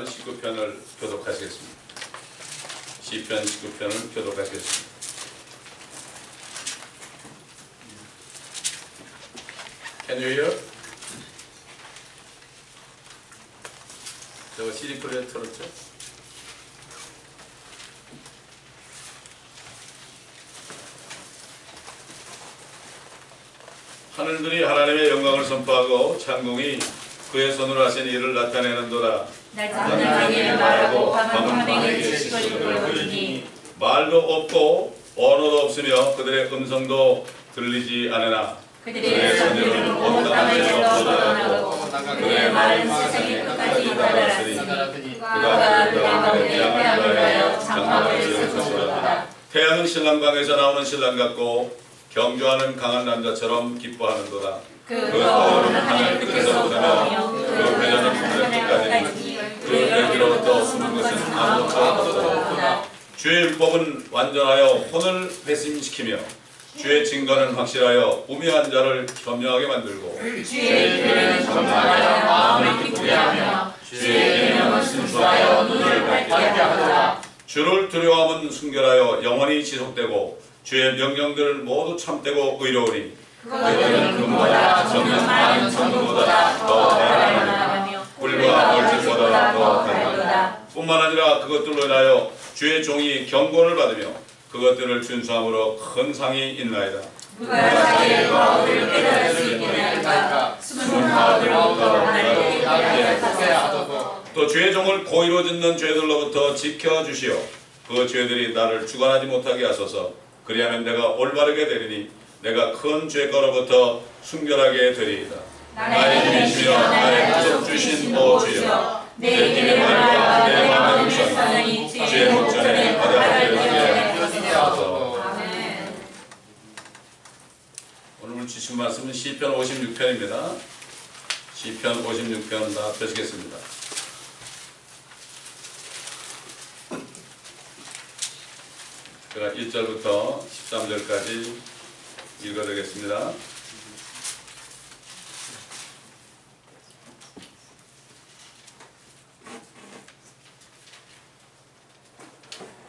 시편 19편을 교독하시겠습니다. 시편 19편을 교독하시겠습니다. Can you hear? 저거 CD 플레이어 틀었죠? 하늘들이 하나님의 영광을 선포하고 창공이 그의 손으로 하신 일을 나타내는도다. 날짜는 말하고 밤은 밤에게 시골을 보여주니 말도 없고 언어도 없으며 그들의 음성도 들리지 않으나 그의 손으로는 온 땅에서 뻗어나가고 그의 말은 세상의 끝까지 이르렀으니 그가 그의 마음에 양을 위하여 장막을 지었으리로다. 태양은 신랑방에서 나오는 신랑 같고 경주하는 강한 남자처럼 기뻐하는도다. 그 거울은 하늘 끝에서 오다며 그 회전은 하늘 끝까지 그 여기로부터 숨은 것은 아무것도 없도다. 주의 율법은 완전하여 혼을 회심시키며 주의 증거는 확실하여 우매한 자를 현명하게 만들고 주의 교회는 정당하여 마음을 기쁘게 하며 주의 계명은 순수하여 눈을 밝게 하도다. 주를 두려워함은 순결하여 영원히 지속되고 주의 명령들을 모두 참되고 의로우니 그들은 금보다 정녕 많은 정금보다 더 달아나며 꿀과 벌집보다 더 달도다. 뿐만 아니라 그것들로 인하여 주의 종이 경고를 받으며 그것들을 준수함으로 큰 상이 있나이다. 누가 자기의 마음을 깨달을 수 있게 하리까 숨은 마음으로부터 하나님께 하소서. 또 주의 종을 고의로 짓는 죄들로부터 지켜주시오. 그 죄들이 나를 주관하지 못하게 하소서. 그리하면 내가 올바르게 되리니 내가 큰 죄거로부터 순결하게 되리이다. 나의 힘이시며 나의 구속 주신 오 주여 내 길의 말과 내 마음의 음성이 주의 목전에 받아들여지게 하소서. 오늘 주신 말씀은 시편 56편입니다. 시편 56편 다 펴시겠습니다. 제가 1절부터 13절까지 읽어드리겠습니다.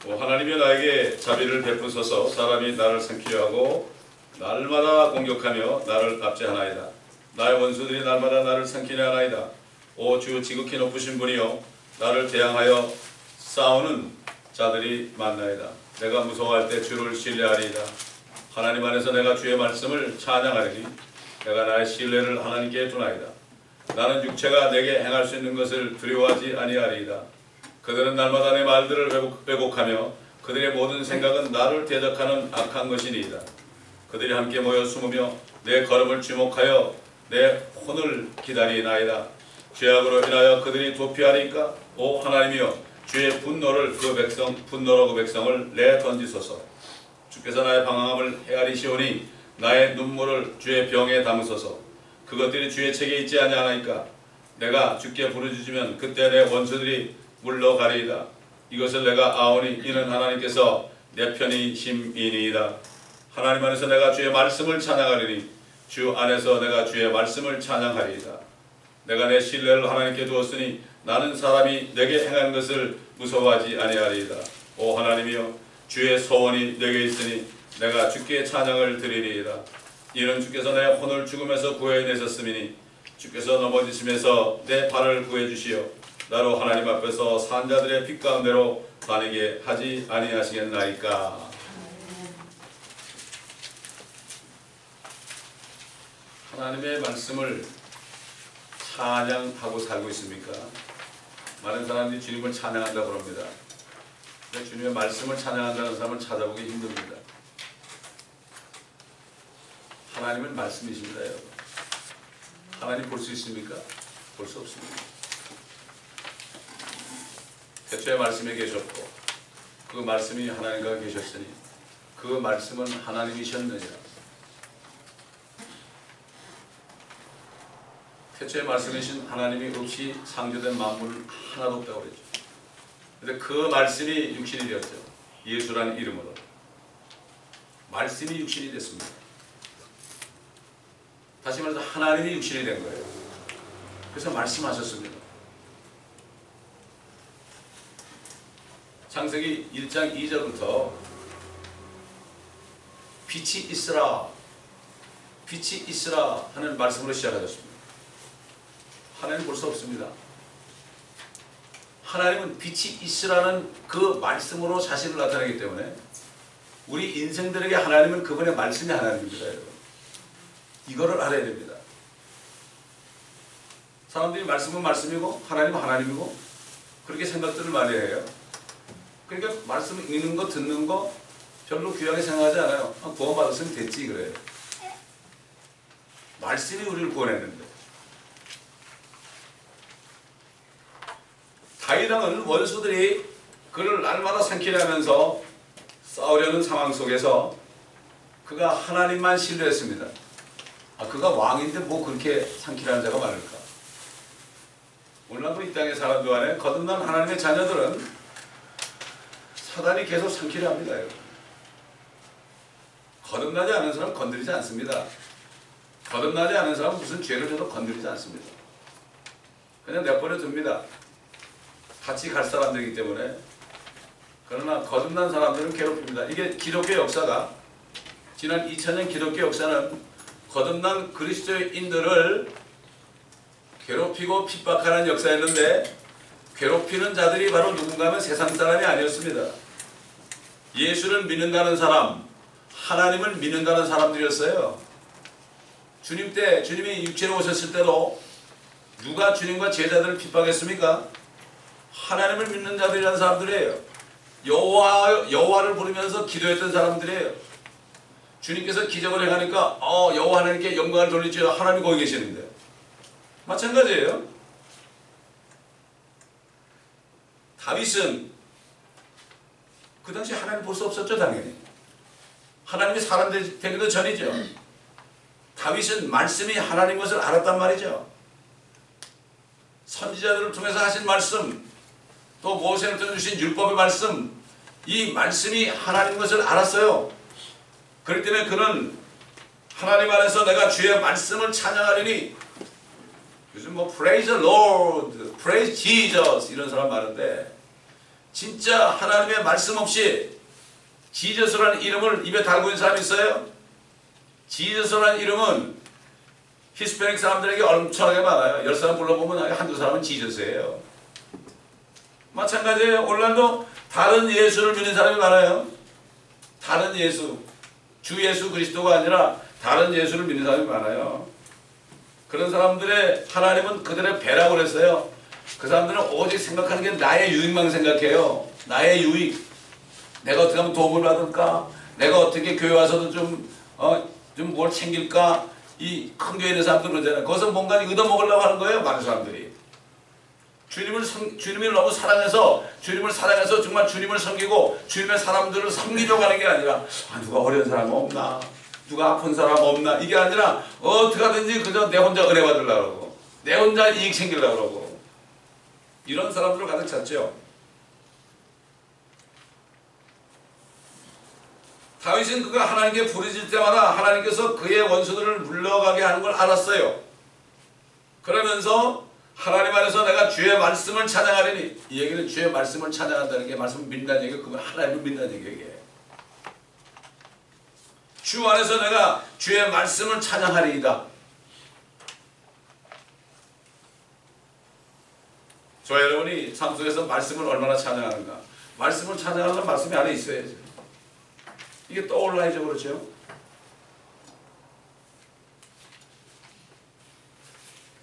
하나님이 나에게 자비를 베푸소서. 사람이 나를 삼키려 하고 날마다 공격하며 나를 압제하나이다. 나의 원수들이 날마다 나를 삼키려 하나이다. 오 주 지극히 높으신 분이여 나를 대항하여 싸우는 자들이 많나이다. 내가 무서워할 때 주를 신뢰하리이다. 하나님 안에서 내가 주의 말씀을 찬양하리니 내가 나의 신뢰를 하나님께 두나이다. 나는 육체가 내게 행할 수 있는 것을 두려워하지 아니하리이다. 그들은 날마다 내 말들을 왜곡하며 그들의 모든 생각은 나를 대적하는 악한 것이니이다. 그들이 함께 모여 숨으며 내 걸음을 주목하여 내 혼을 기다리나이다. 죄악으로 인하여 그들이 도피하리까? 오 하나님이여 주의 분노로 그 백성을 내던지소서. 주께서 나의 방황함을 헤아리시오니 나의 눈물을 주의 병에 담으소서. 그것들이 주의 책에 있지 아니하나이까? 내가 주께 부르짖으면 그때 내 원수들이 물러가리이다. 이것을 내가 아오니 이는 하나님께서 내 편이심이니이다. 하나님 안에서 내가 주의 말씀을 찬양하리니 주 안에서 내가 주의 말씀을 찬양하리이다. 내가 내 신뢰를 하나님께 두었으니 나는 사람이 내게 행한 것을 무서워하지 아니하리이다. 오 하나님이여 주의 소원이 내게 있으니 내가 주께 찬양을 드리리이다. 이는 주께서 내 혼을 죽음에서 구해내셨음이니 주께서 넘어지심에서 내 발을 구해주시어 나로 하나님 앞에서 산자들의 빛 가운데로 다니게 하지 아니하시겠나이까. 하나님의 말씀을 찬양하고 살고 있습니까? 많은 사람들이 주님을 찬양한다고 합니다. 근데 주님의 말씀을 찬양한다는 사람을 찾아보기 힘듭니다. 하나님은 말씀이십니다, 여러분. 하나님 볼 수 있습니까? 볼 수 없습니다. 태초에 말씀에 계셨고 그 말씀이 하나님과 계셨으니 그 말씀은 하나님이셨느니라. 태초에 말씀이신 하나님이 없이 창조된 만물 하나도 없다고 그랬죠. 그런데 그 말씀이 육신이 되었죠. 예수라는 이름으로. 말씀이 육신이 됐습니다. 다시 말해서 하나님이 육신이 된 거예요. 그래서 말씀하셨습니다. 창세기 1장 2절부터 빛이 있으라, 빛이 있으라 하는 말씀으로 시작하셨습니다. 하나님 볼 수 없습니다. 하나님은 빛이 있으라는 그 말씀으로 자신을 나타내기 때문에 우리 인생들에게 하나님은 그분의 말씀이 하나님입니다. 여러분. 이거를 알아야 됩니다. 사람들이 말씀은 말씀이고 하나님은 하나님이고 그렇게 생각들을 많이 해요. 그러니까 말씀 읽는 거 듣는 거 별로 귀하게 생각하지 않아요. 구원받았으면 됐지 그래요. 말씀이 우리를 구원했는데. 다윗 왕은 원수들이 그를 날마다 삼키려 하면서 싸우려는 상황 속에서 그가 하나님만 신뢰했습니다. 그가 왕인데 뭐 그렇게 삼키려는 자가 많을까? 오늘날도 이 땅에 사람 동안에 거듭난 하나님의 자녀들은 사단이 계속 삼키려 합니다. 거듭나지 않은 사람 건드리지 않습니다. 거듭나지 않은 사람은 무슨 죄를 져도 건드리지 않습니다. 그냥 내버려 둡니다. 같이 갈 사람들이기 때문에. 그러나 거듭난 사람들은 괴롭힙니다. 이게 기독교 역사가 지난 2000년 기독교 역사는 거듭난 그리스도인들을 괴롭히고 핍박하는 역사였는데 괴롭히는 자들이 바로 누군가 하면 세상 사람이 아니었습니다. 예수를 믿는다는 사람, 하나님을 믿는다는 사람들이었어요. 주님이 육체로 오셨을 때도 누가 주님과 제자들을 핍박했습니까? 하나님을 믿는 자들이라는 사람들이에요. 여호와를 부르면서 기도했던 사람들이에요. 주님께서 기적을 행하니까 여호와 하나님께 영광을 돌리죠. 하나님이 거기 계시는데. 마찬가지예요. 다윗은 그 당시 하나님 볼 수 없었죠. 당연히. 하나님이 사람 되기도 전이죠. 다윗은 말씀이 하나님 것을 알았단 말이죠. 선지자들을 통해서 하신 말씀, 또 모세를 통해 주신 율법의 말씀, 이 말씀이 하나님 것을 알았어요. 그렇기 때문에 그는 하나님 안에서 내가 주의 말씀을 찬양하리니, 요즘 뭐 praise the Lord, praise Jesus 이런 사람 많은데 진짜 하나님의 말씀 없이 지저스라는 이름을 입에 달고 있는 사람이 있어요? 지저스라는 이름은 히스패닉 사람들에게 엄청나게 많아요. 10사람 불러보면 한두 사람은 지저스예요. 마찬가지예요. 오늘날도 다른 예수를 믿는 사람이 많아요. 다른 예수, 주 예수 그리스도가 아니라 다른 예수를 믿는 사람이 많아요. 그런 사람들의 하나님은 그들의 배라고 그랬어요. 그 사람들은 오직 생각하는 게 나의 유익만 생각해요. 나의 유익. 내가 어떻게 하면 도움을 받을까? 내가 어떻게 교회 와서도 좀 뭘 챙길까? 이 큰 교회 있는 사람들 그러잖아요. 거기서 뭔가 얻어먹으려고 하는 거예요. 많은 사람들이. 주님을 너무 사랑해서 정말 주님을 섬기고 주님의 사람들을 섬기려고 하는 게 아니라 누가 어려운 사람 없나? 누가 아픈 사람 없나? 이게 아니라 어떻게 하든지 그저 내 혼자 은혜 받으려고 그러고 내 혼자 이익 챙기려고 그러고 이런 사람들을 가득 찼죠. 다윗은 그가 하나님께 부르짖을 때마다 하나님께서 그의 원수들을 물러가게 하는 걸 알았어요. 그러면서 하나님 안에서 내가 주의 말씀을 찬양하리니, 이 얘기는 주의 말씀을 찬양한다는 게 말씀을 믿는다는 얘기가 그건 하나님을 믿는다는 얘기예요. 주 안에서 내가 주의 말씀을 찬양하리이다. 저 여러분이 삶 속에서 말씀을 얼마나 찬양하는가. 말씀을 찬양하는 말씀이 안에 있어야죠. 이게 떠올라야죠. 그렇죠?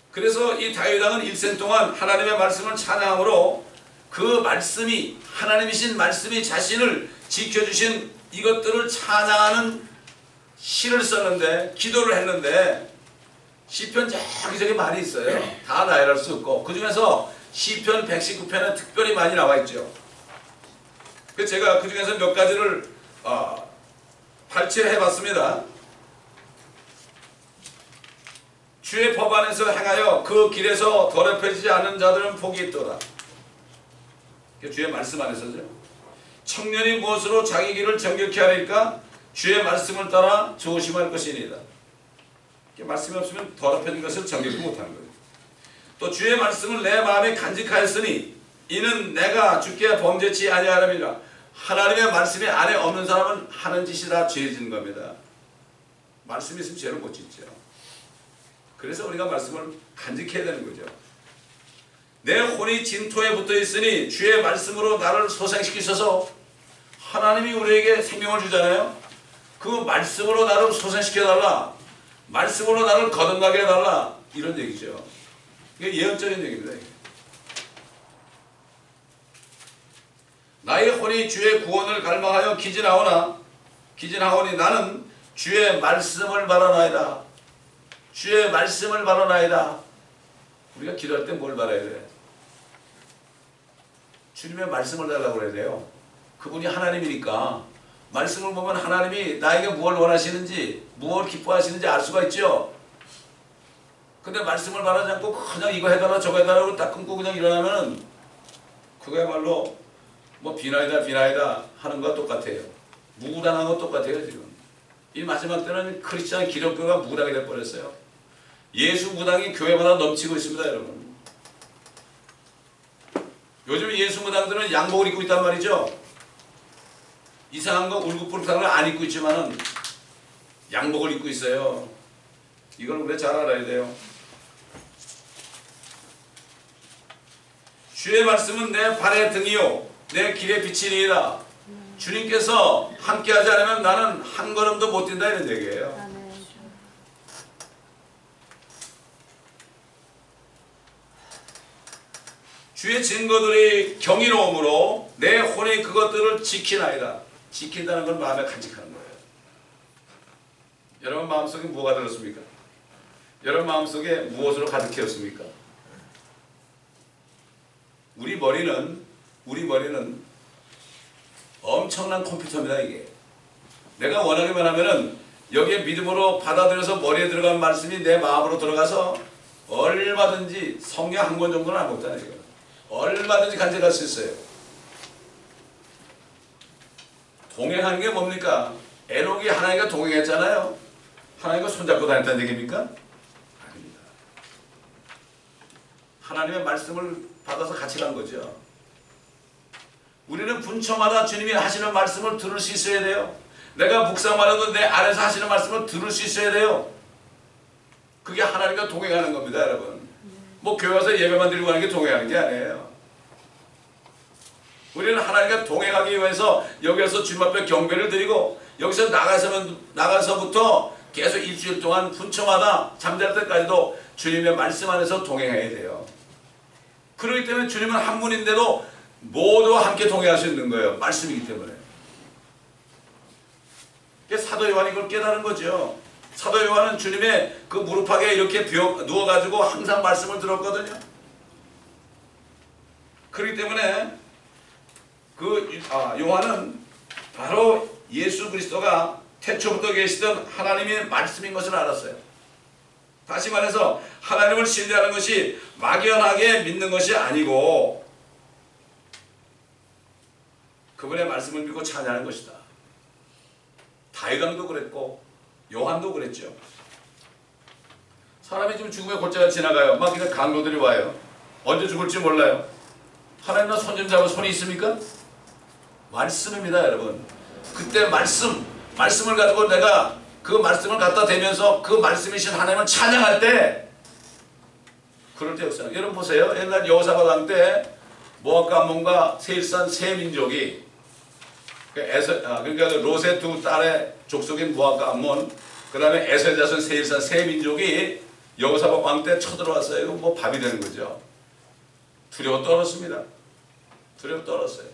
그래서 이 다윗 왕은 일생 동안 하나님의 말씀을 찬양함으로 그 말씀이 하나님이신 말씀이 자신을 지켜주신 이것들을 찬양하는 시를 썼는데 기도를 했는데 시편 저기저기 많이 있어요. 다 나열할 수 없고 그 중에서 시편 119편은 특별히 많이 나와 있죠. 제가 그 중에서 몇 가지를 발췌를 해봤습니다. 주의 법 안에서 행하여 그 길에서 더럽혀지지 않은 자들은 복이 있도다. 주의 말씀 안에서죠. 청년이 무엇으로 자기 길을 정결케 하리까? 주의 말씀을 따라 조심할 것이니이다. 말씀이 없으면 더럽혀진 것을 정결케 못하는 거예요. 또 주의 말씀을 내 마음에 간직하였으니 이는 내가 주께 범죄치 아니하람이라. 하나님의 말씀이 안에 없는 사람은 하는 짓이 다 죄진 겁니다. 말씀이 있으면 죄를 못 짓죠. 그래서 우리가 말씀을 간직해야 되는 거죠. 내 혼이 진토에 붙어 있으니 주의 말씀으로 나를 소생시키소서. 하나님이 우리에게 생명을 주잖아요. 그 말씀으로 나를 소생시켜달라. 말씀으로 나를 거듭나게 해달라. 이런 얘기죠. 이게 예언적인 얘기입니다. 나의 혼이 주의 구원을 갈망하여 기진하오니 나는 주의 말씀을 바라나이다. 주의 말씀을 바라나이다. 우리가 기도할 때 뭘 바라야 돼? 주님의 말씀을 달라고 그래야 돼요. 그분이 하나님이니까 말씀을 보면 하나님이 나에게 무엇을 원하시는지, 무엇을 기뻐하시는지 알 수가 있죠. 근데 말씀을 바라지 않고 그냥 이거 해달라 저거 해달라고 딱 끊고 그냥 일어나면 그거야말로 뭐 비나이다 하는 것과 똑같아요. 무구당한 것 똑같아요. 지금 이 마지막 때는 크리스찬 기독교가 무구당이 돼버렸어요. 예수 무당이 교회마다 넘치고 있습니다. 여러분, 요즘 예수 무당들은 양복을 입고 있단 말이죠. 이상한 거 울긋불긋한 걸 안 입고 있지만은 양복을 입고 있어요. 이걸 우리가 잘 알아야 돼요. 주의 말씀은 내 발의 등이요 내 길의 빛이니이다. 주님께서 함께하지 않으면 나는 한 걸음도 못 뛴다 이런 얘기예요. 주의 증거들이 경이로움으로 내 혼이 그것들을 지키나이다. 지킨다는 건 마음에 간직하는 거예요. 여러분 마음속에 뭐가 들었습니까? 여러분 마음속에 무엇으로 가득해었습니까? 우리 머리는 엄청난 컴퓨터입니다. 이게 내가 원하기만 하면은 여기에 믿음으로 받아들여서 머리에 들어간 말씀이 내 마음으로 들어가서 얼마든지 성경 한 권 정도는 안 먹잖아요. 지금 얼마든지 간직할 수 있어요. 동행하는 게 뭡니까? 에녹이 하나님과 동행했잖아요. 하나님과 손잡고 다녔다는 얘기입니까? 아닙니다. 하나님의 말씀을 받아서 같이 간 거죠. 우리는 분초마다 주님이 하시는 말씀을 들을 수 있어야 돼요. 내가 묵상만 해도 내 안에서 하시는 말씀을 들을 수 있어야 돼요. 그게 하나님과 동행하는 겁니다. 여러분, 뭐 교회 와서 예배만 드리고 가는 게 동행하는 게 아니에요. 우리는 하나님과 동행하기 위해서 여기서 주님 앞에 경배를 드리고 여기서 나가서부터 계속 일주일 동안 분초마다 잠잘 때까지도 주님의 말씀 안에서 동행해야 돼요. 그렇기 때문에 주님은 한 분인데도 모두와 함께 동행할 수 있는 거예요. 말씀이기 때문에. 사도 요한이 그걸 깨달은 거죠. 사도 요한은 주님의 그 무릎팍에 이렇게 누워가지고 항상 말씀을 들었거든요. 그렇기 때문에 요한은 바로 예수 그리스도가 태초부터 계시던 하나님의 말씀인 것을 알았어요. 다시 말해서 하나님을 신뢰하는 것이 막연하게 믿는 것이 아니고 그분의 말씀을 믿고 찬양하는 것이다. 다윗왕도 그랬고 요한도 그랬죠. 사람이 지금 죽음의 골짜기를 지나가요. 막 그냥 강도들이 와요. 언제 죽을지 몰라요. 하나님과 손 좀 잡을 손이 있습니까? 말씀입니다. 여러분, 그때 말씀을 가지고 내가 그 말씀을 갖다 대면서 그 말씀이신 하나님을 찬양할 때 그럴 때 역사. 여러분 보세요. 옛날 여호사밧 왕 때 모압과 암몬과 세일산 세 민족이 그러니까 롯의 두 딸의 족속인 모압과 암몬, 그 다음에 에서의 자손 세일산 세 민족이 여호사밧 왕 때 쳐들어왔어요. 이거 뭐 밥이 되는 거죠. 두려워 떨었습니다. 두려워 떨었어요.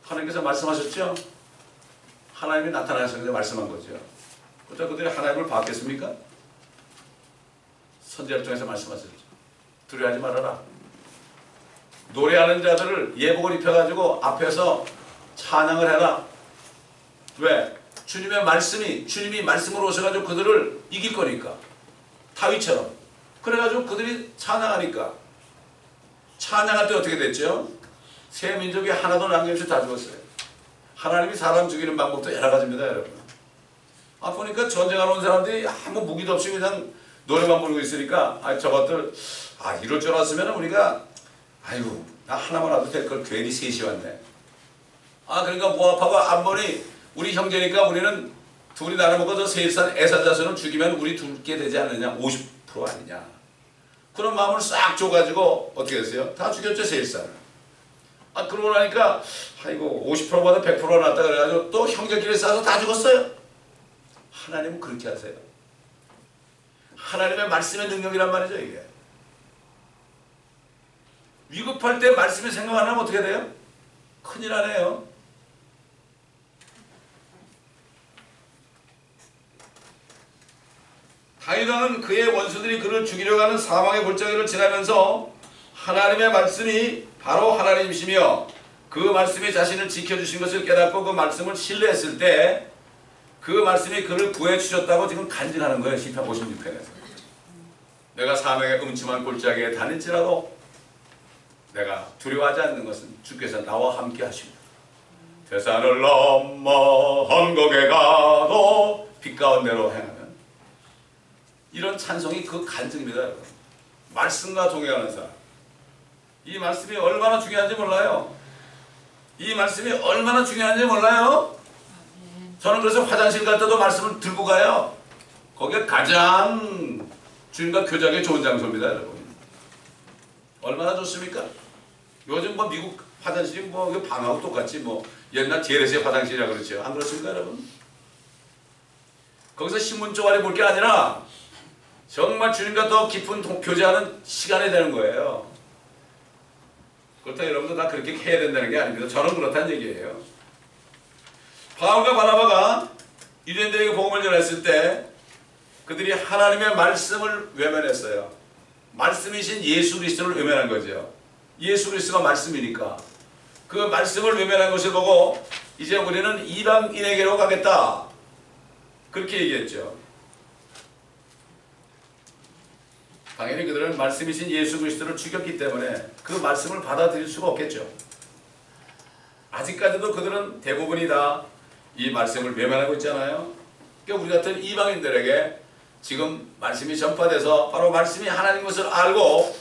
하나님께서 말씀하셨죠? 하나님이 나타나셔서 말씀한 거죠. 그때 그들이 하나님을 봤겠습니까? 선지자를 통해서 말씀하셨죠. 두려워하지 말아라. 노래하는 자들을 예복을 입혀가지고 앞에서 찬양을 해라. 왜? 주님의 말씀이, 주님이 말씀으로 오셔가지고 그들을 이길 거니까. 다윗처럼. 그래가지고 그들이 찬양하니까. 찬양할 때 어떻게 됐죠? 세 민족이 하나도 남김없이 다 죽었어요. 하나님이 사람 죽이는 방법도 여러 가지입니다, 여러분. 보니까 전쟁하러 온 사람들이 아무 무기도 없이 그냥 노래만 부르고 있으니까 저것들 이럴 줄 알았으면 우리가 아이고 나 하나만 와도 될 걸 괜히 셋이 왔네. 그러니까 모압하고 암몬이 우리 형제니까 우리는 둘이 나눠먹어서 세일산 에사자손을 죽이면 우리 둘게 되지 않느냐. 50% 아니냐. 그런 마음을 싹 줘가지고 어떻게 됐어요? 다 죽였죠 세일산을. 그러고 나니까 아이고 50%보다 100%가 낫다 그래가지고 또 형제끼리 싸서 다 죽었어요. 하나님은 그렇게 하세요. 하나님의 말씀의 능력이란 말이죠 이게. 위급할 때 말씀이 생각 안 하면 어떻게 돼요? 큰일 나네요. 다윗왕은 그의 원수들이 그를 죽이려고 하는 사망의 골짜기를 지나면서 하나님의 말씀이 바로 하나님이시며 그 말씀이 자신을 지켜주신 것을 깨닫고 그 말씀을 신뢰했을 때 그 말씀이 그를 구해주셨다고 지금 간증하는 거예요. 시편 56편에서. 내가 사망의 음침한 골짜기에 다닐지라도 내가 두려워하지 않는 것은 주께서 나와 함께 하십니다. 태산을 넘어 험곡에 가도 빛 가운데로 행하면, 이런 찬송이 그 간증입니다. 여러분. 말씀과 동행하는 사람. 이 말씀이 얼마나 중요한지 몰라요. 이 말씀이 얼마나 중요한지 몰라요. 저는 그래서 화장실 갈 때도 말씀을 들고 가요. 거기가 가장 주님과 교제하기 좋은 장소입니다. 여러분. 얼마나 좋습니까? 요즘 뭐 미국 화장실이 뭐 방하고 똑같이 뭐 옛날 제레스의 화장실이라고 그러죠. 안 그렇습니까 여러분? 거기서 신문 쪼가리 볼 게 아니라 정말 주님과 더 깊은 교제하는 시간이 되는 거예요. 그렇다고 여러분도 다 그렇게 해야 된다는 게 아닙니다. 저는 그렇다는 얘기예요. 바울과 바나바가 유대인들에게 복음을 전했을 때 그들이 하나님의 말씀을 외면했어요. 말씀이신 예수 그리스도를 외면한 거죠. 예수 그리스도가 말씀이니까 그 말씀을 외면한 것을 보고 이제 우리는 이방인에게로 가겠다, 그렇게 얘기했죠. 당연히 그들은 말씀이신 예수 그리스도를 죽였기 때문에 그 말씀을 받아들일 수가 없겠죠. 아직까지도 그들은 대부분이 다 이 말씀을 외면하고 있잖아요. 그러니까 우리 같은 이방인들에게 지금 말씀이 전파돼서 바로 말씀이 하나님 것을 알고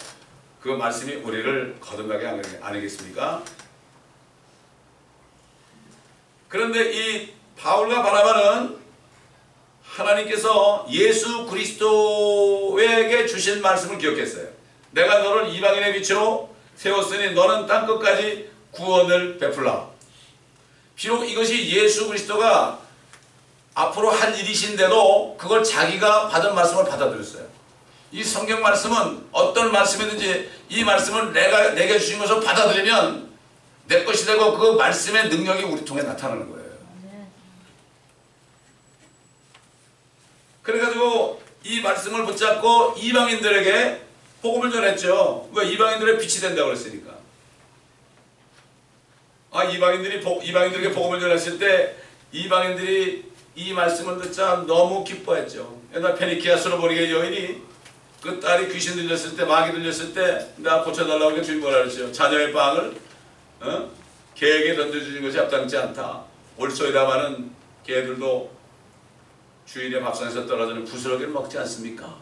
그 말씀이 우리를 거듭나게 아니겠습니까? 그런데 이 바울과 바나바는 하나님께서 예수 그리스도에게 주신 말씀을 기억했어요. 내가 너를 이방인의 빛으로 세웠으니 너는 땅끝까지 구원을 베풀라. 비록 이것이 예수 그리스도가 앞으로 할 일이신데도 그걸 자기가 받은 말씀을 받아들였어요. 이 성경 말씀은 어떤 말씀이든지 이 말씀을 내게 주신 것을 받아들이면 내 것이 되고 그 말씀의 능력이 우리 통해 나타나는 거예요. 그래가지고 이 말씀을 붙잡고 이방인들에게 복음을 전했죠. 왜? 이방인들의 빛이 된다고 그랬으니까. 이방인들에게 복음을 전했을 때 이방인들이 이 말씀을 듣자 너무 기뻐했죠. 옛날 페니키아 스로보니게 여인이 그 딸이 귀신 들렸을 때, 마귀 들렸을 때 나 고쳐달라고 하니까 주님 뭐라 그랬죠? 자녀의 빵을 개에게 던져주는 것이 합당치 않다. 올소이다마는 개들도 주인의 밥상에서 떨어지는 부스러기를 먹지 않습니까?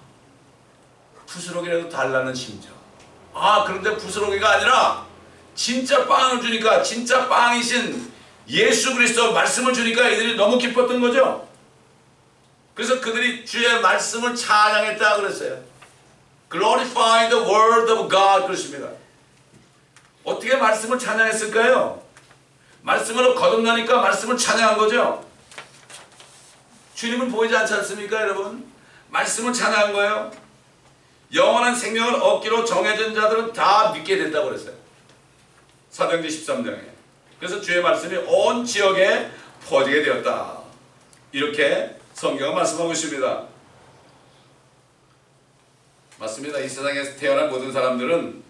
부스러기라도 달라는 심정. 그런데 부스러기가 아니라 진짜 빵을 주니까, 진짜 빵이신 예수 그리스도 말씀을 주니까 이들이 너무 기뻤던 거죠. 그래서 그들이 주의 말씀을 찬양했다 그랬어요. Glorify the word of God 그렇습니다. 어떻게 말씀을 찬양했을까요? 말씀으로 거듭나니까 말씀을 찬양한 거죠. 주님은 보이지 않지 않습니까 여러분? 말씀을 찬양한 거예요. 영원한 생명을 얻기로 정해진 자들은 다 믿게 된다고 그랬어요. 사도행전 13장에. 그래서 주의 말씀이 온 지역에 퍼지게 되었다. 이렇게 성경은 말씀하고 있습니다. 맞습니다. 이 세상에 태어난 모든 사람들은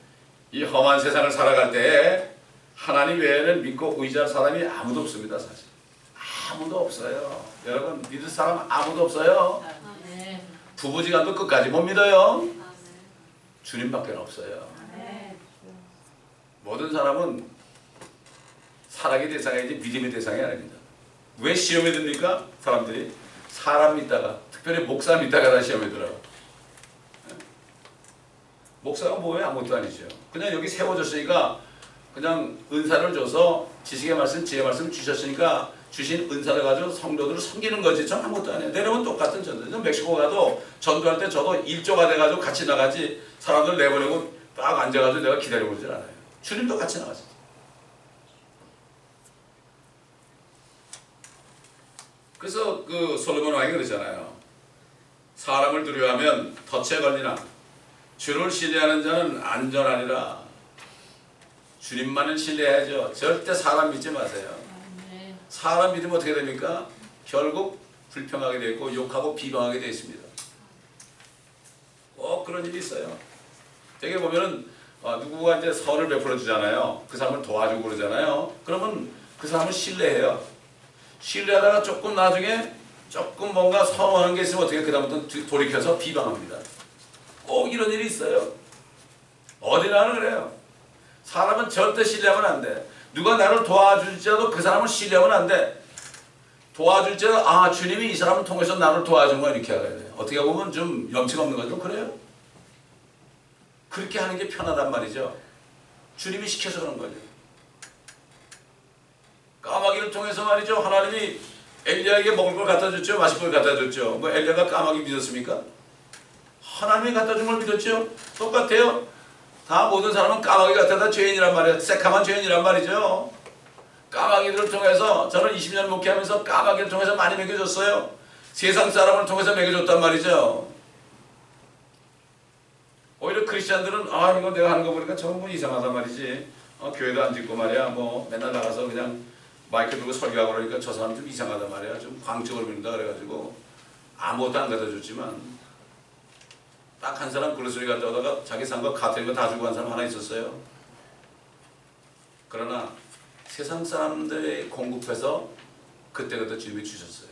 이 험한 세상을 살아갈 때에 하나님 외에는 믿고 의지할 사람이 아무도 없습니다. 사실 아무도 없어요. 여러분 믿을 사람 아무도 없어요. 부부지간도 끝까지 못 믿어요. 주님밖에 없어요. 모든 사람은 사랑의 대상이지 믿음의 대상이 아닙니다. 왜 시험에 듭니까? 사람들이 사람 믿다가, 특별히 목사 믿다가 다 시험에 들어요. 목사가 뭐예요? 아무것도 아니죠. 그냥 여기 세워졌으니까 그냥 은사를 줘서 지식의 말씀, 지혜의 말씀 주셨으니까 주신 은사를 가지고 성도들을 섬기는 거지. 전 아무것도 아니에요. 내려면 똑같은 전도. 멕시코 가도 전도할 때 저도 일조가 돼가지고 같이 나가지 사람들 내보내고 딱 앉아가지고 내가 기다리고 그러질 않아요. 주님도 같이 나가지. 그래서 그 솔로몬 왕이 그러잖아요. 사람을 두려워하면 덫에 걸리나 주를 신뢰하는 자는 안전하리라. 주님만을 신뢰해야죠. 절대 사람 믿지 마세요. 사람 믿으면 어떻게 됩니까? 결국 불평하게 되고 욕하고 비방하게 되어 있습니다. 꼭 그런 일이 있어요. 되게 보면은 누구가 이제 선을 베풀어 주잖아요. 그 사람을 도와주고 그러잖아요. 그러면 그 사람을 신뢰해요. 신뢰하다가 조금 나중에 조금 뭔가 서운한 게 있으면 어떻게 그다음부터 돌이켜서 비방합니다. 꼭 이런 일이 있어요. 어디나는 그래요. 사람은 절대 신뢰하면 안 돼. 누가 나를 도와줄지라도 그 사람을 신뢰하면 안 돼. 도와줄지라도 아 주님이 이 사람을 통해서 나를 도와준 거야 이렇게 알아야 돼. 어떻게 보면 좀 염치가 없는 거죠. 그래요. 그렇게 하는 게 편하단 말이죠. 주님이 시켜서 그런 거죠. 까마귀를 통해서 말이죠. 하나님이 엘리야에게 먹을 걸 갖다 줬죠. 마실 걸 갖다 줬죠. 뭐 엘리야가 까마귀 믿었습니까? 하나님이 갖다 준 걸 믿었죠. 똑같아요. 다 모든 사람은 까마귀 같아다 죄인이란 말이에요. 새카만 죄인이란 말이죠. 까마귀들을 통해서 저는 20년 목회하면서 까마귀를 통해서 많이 먹여줬어요. 세상 사람을 통해서 먹여줬단 말이죠. 오히려 크리스찬들은 아 이거 내가 하는 거 보니까 전부 이상하단 말이지. 교회도 안 짓고 말이야. 뭐 맨날 나가서 그냥 마이크 들고 설교하고 그러니까 저 사람 좀 이상하단 말이야. 좀 광적을 부린다 그래가지고 아무것도 안 갖다 줬지만 딱 한 사람 그로소리 갔다 오다가 자기 산 거 같은 거 다 주고 간 사람 하나 있었어요. 그러나 세상 사람들이 공급해서 그때그때 주님이 주셨어요.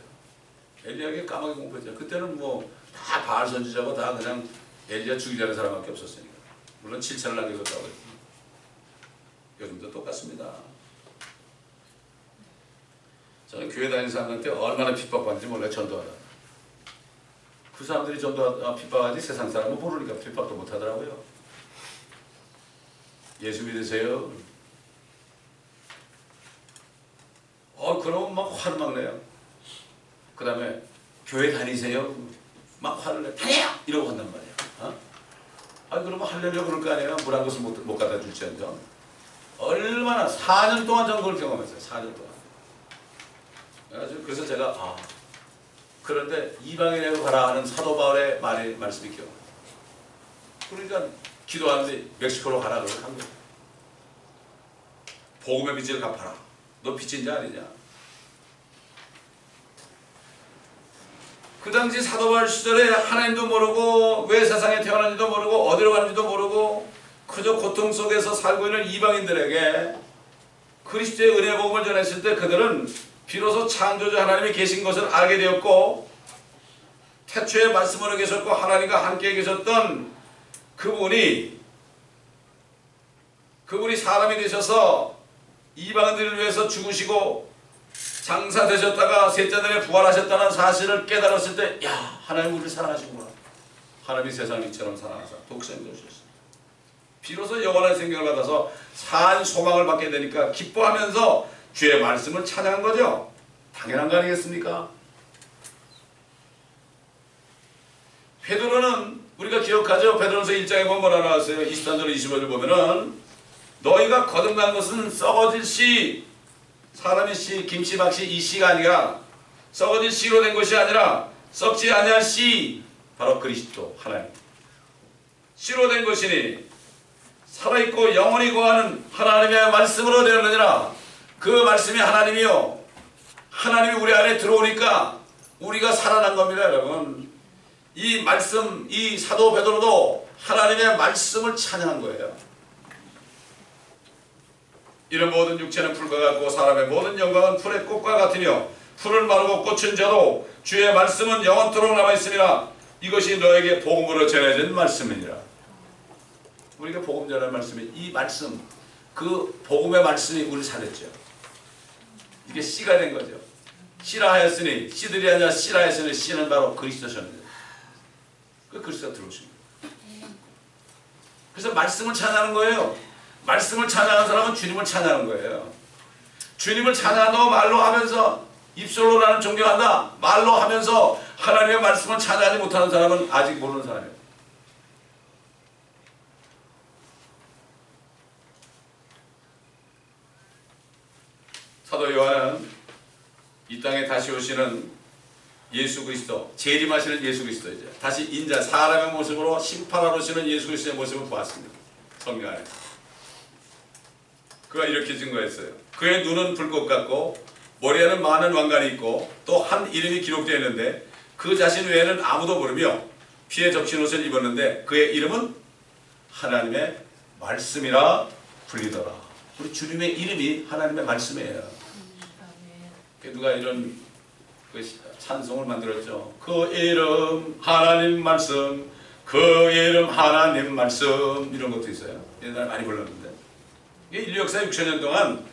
엘리야에게 까마귀 공급했죠. 그때는 뭐 다 바알 선지자고 다 그냥 엘리야 죽이려는 사람밖에 없었으니까. 물론 7천을 남겨뒀다고 했지. 요즘도 똑같습니다. 저는 교회 다니는 사람한테 얼마나 핍박받는지 몰라요. 전도하다. 그 사람들이 핍박하지 세상 사람은 모르니까 핍박도 못하더라고요. 예수 믿으세요? 그러면 막 화를 막 내요. 그 다음에 교회 다니세요? 막 화를 내. 다녀요! 이러고 한단 말이야. 그러면 하려고 그럴 거 아니에요. 물 한 곳을 못 갖다 줄지언정. 얼마나 4년 동안 저는 그걸 경험했어요. 4년 동안. 그래서 제가 그런데 이방인에게 가라 하는 사도 바울의 말씀이 기억나요. 그러니까 기도하는데 멕시코로 가라 그러고 한 거예요. 복음의 빚을 갚아라. 너 빚진 자 아니냐. 그 당시 사도 바울 시절에 하나님도 모르고 왜 세상에 태어난지도 모르고 어디로 가는지도 모르고 그저 고통 속에서 살고 있는 이방인들에게 그리스도의 은혜의 복음을 전했을 때 그들은 비로소 창조주 하나님이 계신 것을 알게 되었고 태초에 말씀으로 계셨고 하나님과 함께 계셨던 그분이 사람이 되셔서 이방인들을 위해서 죽으시고 장사되셨다가 셋째 날에 부활하셨다는 사실을 깨달았을 때 야 하나님 우리를 사랑하시구나. 하나님이 세상을 이처럼 사랑하사 독생자를 주셨습니다. 비로소 영원한 생명을 받아서 산 소망을 받게 되니까 기뻐하면서 주의 말씀을 찬양한 거죠. 당연한 거 아니겠습니까? 베드로는 우리가 기억하죠. 베드로서 1장에 보면 뭐라 나왔어요. 23절 25절 보면은 너희가 거듭난 것은 썩어질 씨, 사람의 씨, 김씨, 박씨 이 씨가 아니라 썩어질 씨로 된 것이 아니라 썩지 아니할 씨, 바로 그리스도 하나님 씨로 된 것이니 살아있고 영원히 거하는 하나님의 말씀으로 되었느니라. 그 말씀이 하나님이요. 하나님이 우리 안에 들어오니까 우리가 살아난 겁니다, 여러분. 이 말씀, 이 사도 베드로도 하나님의 말씀을 찬양한 거예요. 이런 모든 육체는 풀과 같고 사람의 모든 영광은 풀의 꽃과 같으며 풀을 마르고 꽃은 져도 주의 말씀은 영원토록 남아있으리라. 이것이 너에게 복음으로 전해진 말씀이니라. 우리가 복음 전하는 말씀이 이 말씀, 그 복음의 말씀이 우리를 살렸죠. 이게 씨가 된 거죠. 씨라 하였으니 씨들이 아니라 씨라 하였으니 씨는 바로 그리스도셨는데 그 그리스도가 들어오십니다. 그래서 말씀을 찬양하는 거예요. 말씀을 찬양하는 사람은 주님을 찬양하는 거예요. 주님을 찬양한다고 말로 하면서 입술로 나는 존경한다 말로 하면서 하나님의 말씀을 찬양하지 못하는 사람은 아직 모르는 사람이에요. 사도 요한은 이 땅에 다시 오시는 예수 그리스도, 재림하시는 예수 그리스도, 이제 다시 인자 사람의 모습으로 심판하러 오시는 예수 그리스도의 모습을 보았습니다. 성경 안에 그가 이렇게 증거했어요. 그의 눈은 불꽃 같고 머리에는 많은 왕관이 있고 또 한 이름이 기록되어 있는데 그 자신 외에는 아무도 모르며 피에 적신 옷을 입었는데 그의 이름은 하나님의 말씀이라 불리더라. 우리 주님의 이름이 하나님의 말씀이에요. 누가 이런 찬송을 만들었죠. 그 이름 하나님 말씀, 그 이름 하나님 말씀, 이런 것도 있어요. 옛날에 많이 불렀는데 인류 역사 6,000년 동안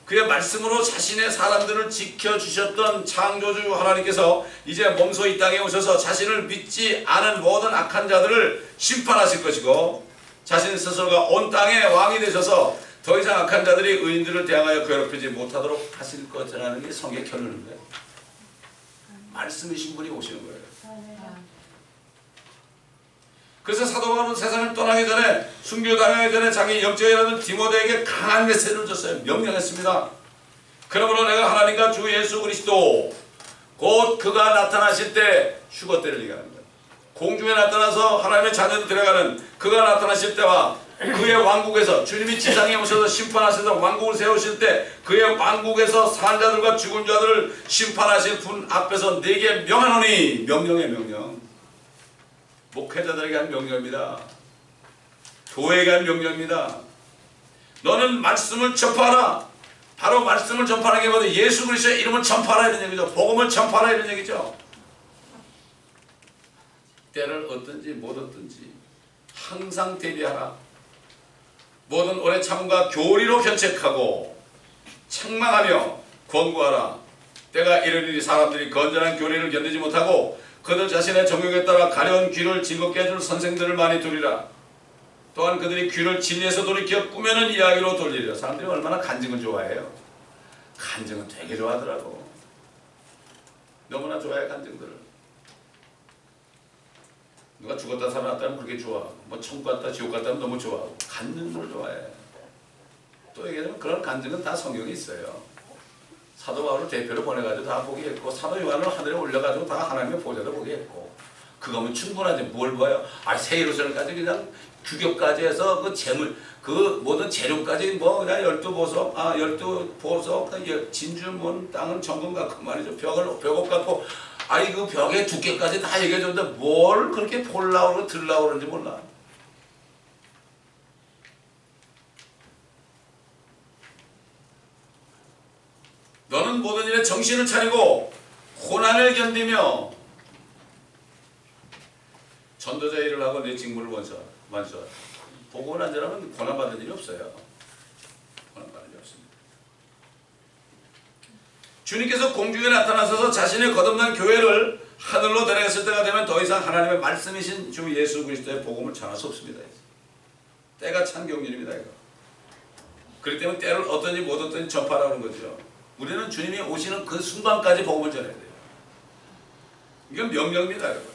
그의 말씀으로 자신의 사람들을 지켜주셨던 창조주 하나님께서 이제 몸소 이 땅에 오셔서 자신을 믿지 않은 모든 악한 자들을 심판하실 것이고 자신 스스로가 온 땅의 왕이 되셔서 더 이상 악한 자들이 의인들을 대항하여 괴롭히지 못하도록 하실 것이라는 게 성경의 결론인데 말씀이신 분이 오시는 거예요. 그래서 사도 바울은 세상을 떠나기 전에 순교당하기 전에 자기 영적인 아들 디모데에게 강한 메시지를 줬어요. 명령했습니다. 그러므로 내가 하나님과 주 예수 그리스도 곧 그가 나타나실 때 휴거 때를 얘기하는 거예요. 공중에 나타나서 하나님의 자녀들 데려가는 그가 나타나실 때와 그의 왕국에서 주님이 지상에 오셔서 심판하셔서 왕국을 세우실 때 그의 왕국에서 산 자들과 죽은 자들을 심판하실 분 앞에서 네게 명하노니, 명령의 명령. 목회자들에게 한 명령입니다. 교회에게 한 명령입니다. 너는 말씀을 전파하라. 바로 말씀을 전파하는 게 뭐죠? 예수 그리스도의 이름을 전파하라 이런 얘기죠. 복음을 전파하라 이런 얘기죠. 때를 얻든지 못 얻든지 항상 대비하라. 모든 오래 참음과 교리로 견책하고 책망하며 권고하라. 때가 이르리니 사람들이 건전한 교리를 견디지 못하고 그들 자신의 정욕에 따라 가려운 귀를 즐겁게 해줄 선생들을 많이 두리라. 또한 그들이 귀를 진리에서 돌이켜 꾸며는 이야기로 돌리리라. 사람들이 얼마나 간증을 좋아해요. 간증은 되게 좋아하더라고. 너무나 좋아해 간증들을. 누가 죽었다 살아났다면 그렇게 좋아하고 뭐 천국 갔다 지옥 갔다면 너무 좋아하고 간증을 좋아해. 또 얘기하자면 그런 간증은 다 성경에 있어요. 사도 바울을 대표로 보내가지고 다 보게 했고 사도 요한을 하늘에 올려가지고 다 하나님의 보좌를 보게 했고 그거면 충분하지. 뭘 봐요? 새 예루살렘까지 그냥 규격까지 해서 그 재물 그 모든 재료까지 뭐 그냥 12보석 12보석 진주문 땅은 정금 갖고 말이죠. 벽옥 갖고 그 벽의 두께까지 다 얘기해 줬는데 뭘 그렇게 보려고 그러고 들으려고 그러는지 몰라. 너는 모든 일에 정신을 차리고 고난을 견디며 전도자 일을 하고 내 직무를 완수하라. 복음을 안 전하면 고난받는 일이 없어요. 고난받는 일이 없습니다. 주님께서 공중에 나타나셔서 자신의 거듭난 교회를 하늘로 데려갔을 때가 되면 더 이상 하나님의 말씀이신 주 예수 그리스도의 복음을 전할 수 없습니다. 때가 찬 경륜입니다. 이거. 그렇기 때문에 때를 얻든지 못 얻든지 전파라는 거죠. 우리는 주님이 오시는 그 순간까지 복음을 전해야 돼요. 이건 명령입니다. 여러분.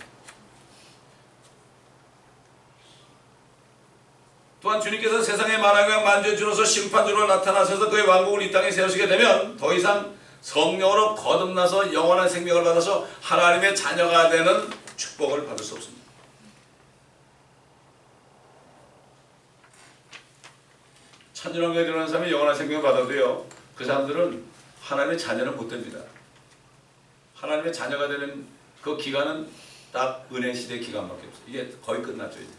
또한 주님께서 세상의 만왕의 만주주로서 심판주로 나타나셔서 그의 왕국을 이 땅에 세우시게 되면 더 이상 성령으로 거듭나서 영원한 생명을 받아서 하나님의 자녀가 되는 축복을 받을 수 없습니다. 천년왕국에 들어가는 사람이 영원한 생명을 받아도요, 그 사람들은 하나님의 자녀는 못 됩니다. 하나님의 자녀가 되는 그 기간은 딱 은혜 시대 기간밖에 없어요. 이게 거의 끝났죠. 이제.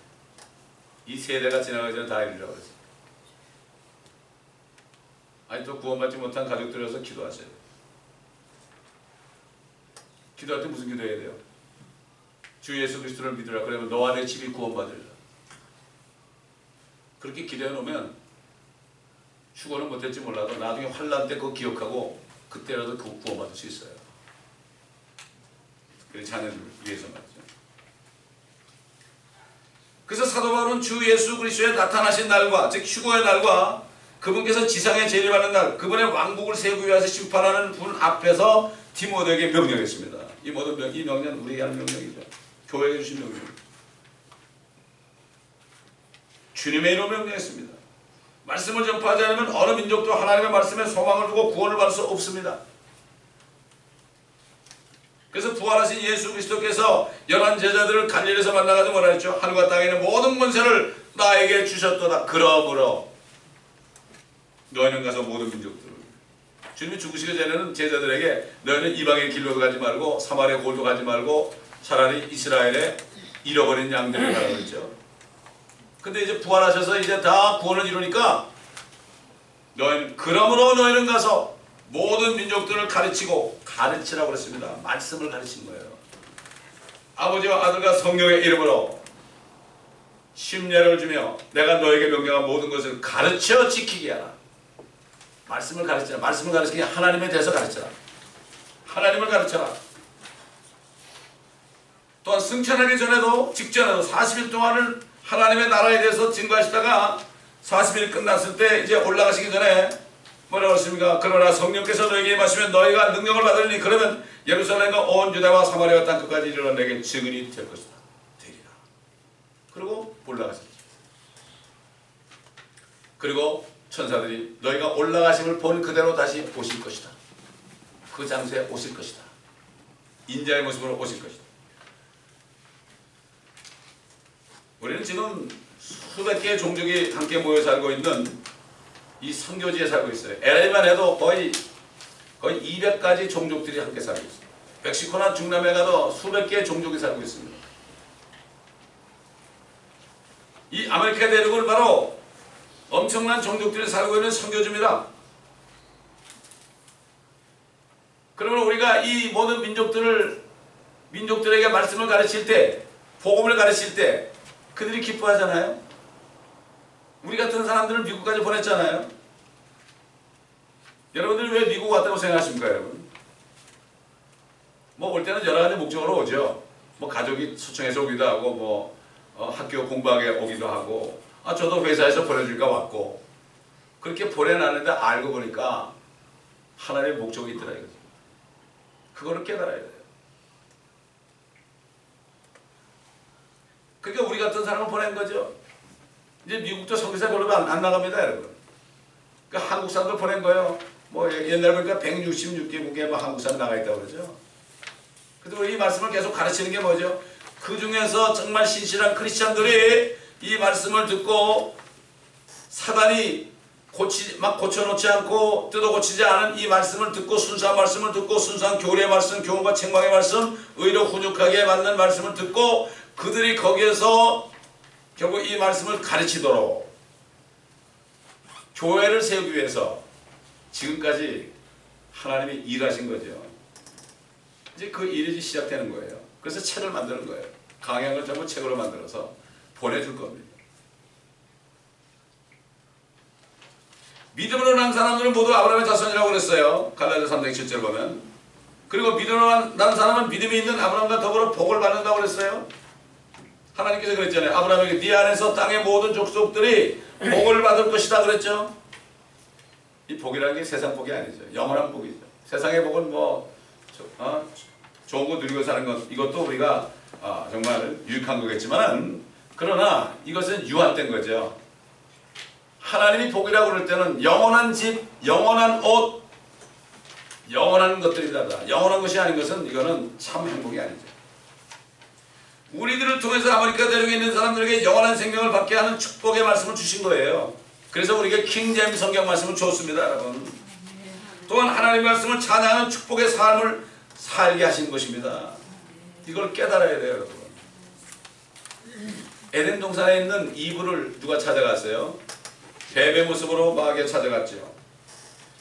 이 세대가 지나가기 전에 다 이르라고 그랬어요. 아직도 구원받지 못한 가족들에서 기도하세요. 기도할 때 무슨 기도해야 돼요? 주 예수 그리스도를 믿으라. 그러면 너와 내 집이 구원받으리라. 그렇게 기도해 놓으면 휴거는 못할지 몰라도 나중에 환난 때 그거 기억하고 그때라도 구원받을 수 있어요. 그래서 자녀들 위해서 말이죠. 그래서 사도 바울은 주 예수 그리스도의 나타나신 날과 즉 휴거의 날과 그분께서 지상에 재림하는 날 그분의 왕국을 세우기 위해서 심판하는 분 앞에서 디모데에게 명령했습니다. 이 모든 이 명령은 우리에게 하는 명령이죠. 교회에 주신 명령입니다. 주님의 이름으로 명령했습니다. 말씀을 전파하지 않으면 어느 민족도 하나님의 말씀에 소망을 두고 구원을 받을 수 없습니다. 그래서 부활하신 예수 그리스도께서 11 제자들을 갈릴리에서 만나가지고 뭐라 했죠? 하늘과 땅에 있는 모든 권세를 나에게 주셨도다. 그러므로 너희는 가서 모든 민족들을 주님이 죽으시기 전에는 제자들에게 너희는 이방의 길로도 가지 말고 사마리아 골도 가지 말고 차라리 이스라엘의 잃어버린 양들을 가라고 했죠. 근데 이제 부활하셔서 이제 다 구원을 이루니까 그러므로 너희는 가서 모든 민족들을 가르치라고 그랬습니다. 말씀을 가르친 거예요. 아버지와 아들과 성령의 이름으로 심례를 주며 내가 너에게 명령한 모든 것을 가르쳐 지키게 하라. 말씀을 가르치라. 말씀을 가르치기 하나님에 대해서 가르쳐라. 하나님을 가르쳐라. 또한 승천하기 전에도 직전에도 40일 동안을 하나님의 나라에 대해서 증거하시다가 40일 끝났을 때 이제 올라가시기 전에 뭐라고 했습니까? 그러나 성령께서 너에게 임하시면 너희가 능력을 받으리니 그러면 예루살렘과 온 유다와 사마리아 땅 끝까지 이르러 내게 증인이 될 것이다. 되리라. 그리고 올라가셨죠. 그리고 천사들이 너희가 올라가심을 본 그대로 다시 오실 것이다. 그 장소에 오실 것이다. 인자의 모습으로 오실 것이다. 우리는 지금 수백 개의 종족이 함께 모여 살고 있는 이 선교지에 살고 있어요. LA만 해도 거의 200가지 종족들이 함께 살고 있어요. 멕시코나 중남에 가도 수백 개의 종족이 살고 있습니다. 이 아메리카 대륙은 바로 엄청난 종족들이 살고 있는 선교지입니다. 그러면 우리가 이 모든 민족들에게 말씀을 가르칠 때, 복음을 가르칠 때 그들이 기뻐하잖아요. 우리 같은 사람들을 미국까지 보냈잖아요. 여러분들이 왜 미국 왔다고 생각하십니까, 여러분? 뭐 올 때는 여러 가지 목적으로 오죠. 뭐 가족이 초청해서 오기도 하고, 뭐 학교 공부하게 오기도 하고, 저도 회사에서 보내주니까 왔고, 그렇게 보내놨는데 알고 보니까 하나님의 목적이 있더라 이거죠. 그거를 깨달아야 돼요. 그러니까 우리 같은 사람을 보낸 거죠. 이제 미국도 선교사 별로 안 나갑니다, 여러분. 그러니까 한국 사람들 보낸 거예요. 뭐 옛날 보니까 166개국에 뭐 한국 사람 나가 있다고 그러죠. 그래서 이 말씀을 계속 가르치는 게 뭐죠? 그 중에서 정말 신실한 크리스찬들이 이 말씀을 듣고 사단이 막 고쳐놓지 않고 뜯어 고치지 않은 이 말씀을 듣고 순수한 말씀을 듣고 순수한 교리의 말씀, 교훈과 책망의 말씀, 의로 훈육하게 맞는 말씀을 듣고 그들이 거기에서 결국 이 말씀을 가르치도록 교회를 세우기 위해서 지금까지 하나님이 일하신 거죠. 이제 그 일이 시작되는 거예요. 그래서 책을 만드는 거예요. 강약을 전부 책으로 만들어서 보내줄 겁니다. 믿음으로 난 사람들은 모두 아브라함의 자손이라고 그랬어요. 갈라디아 3장 7절 보면. 그리고 믿음으로 난 사람은 믿음이 있는 아브라함과 더불어 복을 받는다고 그랬어요. 하나님께서 그랬잖아요. 아브라함에게 네 안에서 땅의 모든 족속들이 복을 받을 것이다 그랬죠. 이 복이라는 게 세상 복이 아니죠. 영원한 복이죠. 세상의 복은 뭐 좋은 거 누리고 사는 것 이것도 우리가 정말 유익한 거겠지만 그러나 이것은 유한된 거죠. 하나님이 복이라고 그럴 때는 영원한 집, 영원한 옷, 영원한 것들이다. 영원한 것이 아닌 것은 이거는 참 행복이 아니죠. 우리들을 통해서 아메리카 대륙에 있는 사람들에게 영원한 생명을 받게 하는 축복의 말씀을 주신 거예요. 그래서 우리에게 킹제임스 성경 말씀을 줬습니다, 여러분. 또한 하나님의 말씀을 찬양하는 축복의 삶을 살게 하신 것입니다. 이걸 깨달아야 돼요, 여러분. 에덴 동산에 있는 이브를 누가 찾아갔어요? 뱀의 모습으로 마귀에 찾아갔죠.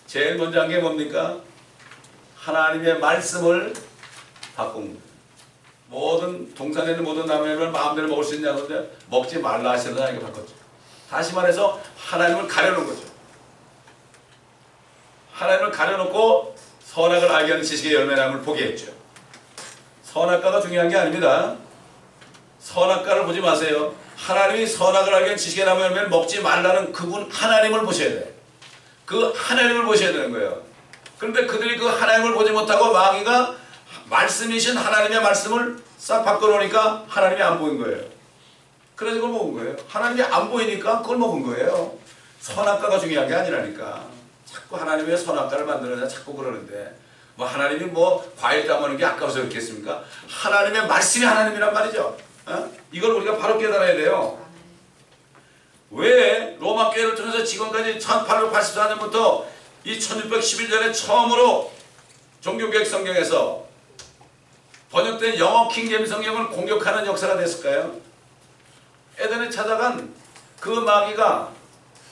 제일 먼저 한 게 뭡니까? 하나님의 말씀을 바꾼 거예요. 모든 동산에 있는 모든 나무를 마음대로 먹을 수 있냐는데 먹지 말라 하시는 이렇게 바꿨죠. 다시 말해서 하나님을 가려놓은 거죠. 하나님을 가려놓고 선악을 알게 하는 지식의 열매나무를 보게 했죠. 선악과가 중요한 게 아닙니다. 선악과를 보지 마세요. 하나님이 선악을 알게 한 지식의 나무 열매를 먹지 말라는 그분 하나님을 보셔야 돼. 그 하나님을 보셔야 되는 거예요. 그런데 그들이 그 하나님을 보지 못하고 마귀가 말씀이신 하나님의 말씀을 싹 바꿔놓으니까 하나님이 안 보인 거예요. 그래서 그걸 먹은 거예요. 하나님이 안 보이니까 그걸 먹은 거예요. 선악과가 중요한 게 아니라니까. 자꾸 하나님의 선악과를 만들어내자 자꾸 그러는데 뭐 하나님이 뭐 과일 따먹는 게 아까워서 그렇겠습니까? 하나님의 말씀이 하나님이란 말이죠. 이걸 우리가 바로 깨달아야 돼요. 왜 로마 교회를 통해서 지금까지 1884년부터 이 1611년에 처음으로 종교개혁 성경에서 번역된 영어 킹제임스 성경을 공격하는 역사가 됐을까요? 에덴에 찾아간 그 마귀가